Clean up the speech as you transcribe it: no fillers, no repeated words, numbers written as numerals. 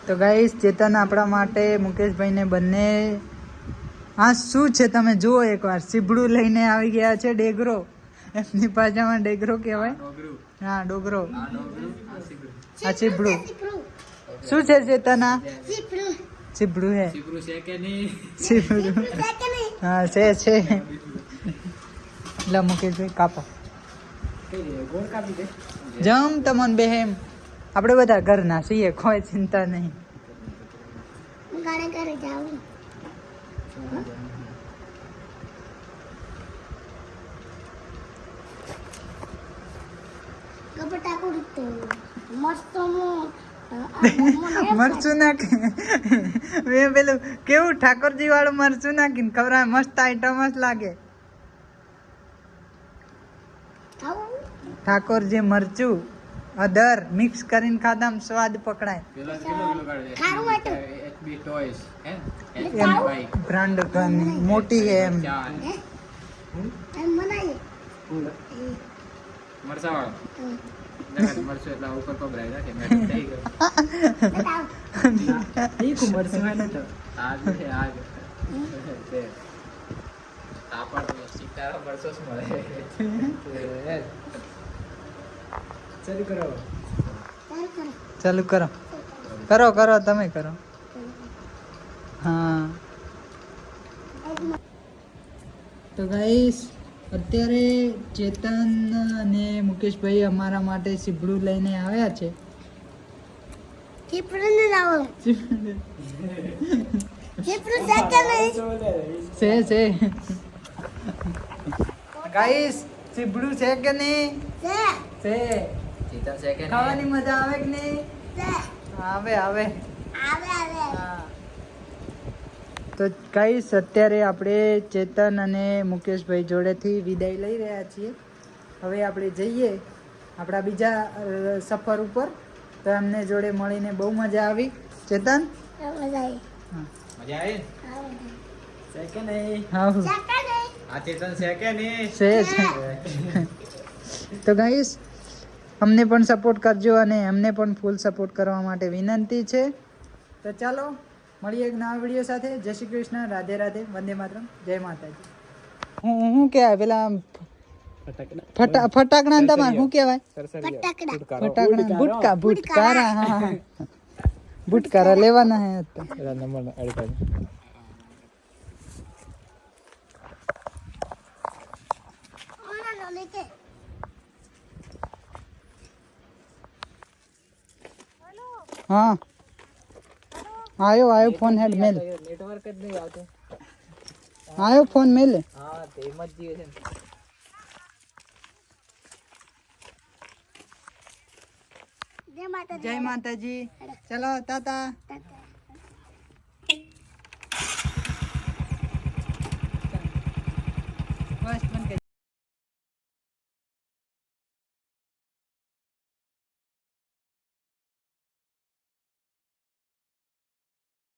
તો ગાઈસ ચેતન આપણા માટે મુકેશભાઈને બંને હા શું છે તમે જુઓ એકવાર સીબડું લઈને આવી ગયા છે ડેગરો એમની ભાષામાં ડેગરો કહેવાય હા ડોગરો હા સીબડું શું છે ચેતન આ સીબડું હે સીબડું હા છે એટલે મુકેશભાઈ કાપો જમ તમન બેહેમ આપણે બધા ઘરના છીએ કોઈ ચિંતા નહીં મરચું નાખે મેં પેલું કેવું ઠાકોરજી વાળું મરચું નાખીને ખવડાવે મસ્ત આઈટમ જ લાગે ઠાકોરજી મરચું અધર મિક્સ કરીને ખાધામાં સ્વાદ પકડાય બ્રાન્ડ મોટી હે એમ ચાલુ કરો કરો તમે કરો હા તો ગાઈસ અત્યારે ચેતન અને મુકેશભાઈ અમારા માટે સીબડું લઈને આવ્યા છે છે ગાઈસ સીબડું છે કે નહીં છે ખાવાની મજા આવે કે નહીં આવે તો ગાઈસ અત્યારે આપણે ચેતન અને મુકેશભાઈ જોડેથી વિદાય લઈ રહ્યા છીએ હવે આપણે જઈએ આપણા બીજા સફર ઉપર તો એમને જોડે મળીને બહુ મજા આવી ચેતન મજા આવી છે કે નહીં હા ચેતન છે કે નહીં છે તો ગાઈસ અમને પણ સપોર્ટ કરજો અને એમને પણ ફૂલ સપોર્ટ કરવા માટે વિનંતી છે તો ચાલો મળીએ એક નવા વિડીયો સાથે જય શ્રી કૃષ્ણ રાધે રાધે વંદે માતરમ જય માતાજી હું કહેવાય પેલા ફટાકડા તમારે શું કહેવાય ફટાકડા ભૂટકારા હા ભૂટકારા લેવાના હે हाँ आयो फोन हेड मेल नेटवर्क જ નહીં આવતું આયો ફોન મેલ હા તે મત જીવે છે જય માતાજી ચલો તાતા બસ બંધ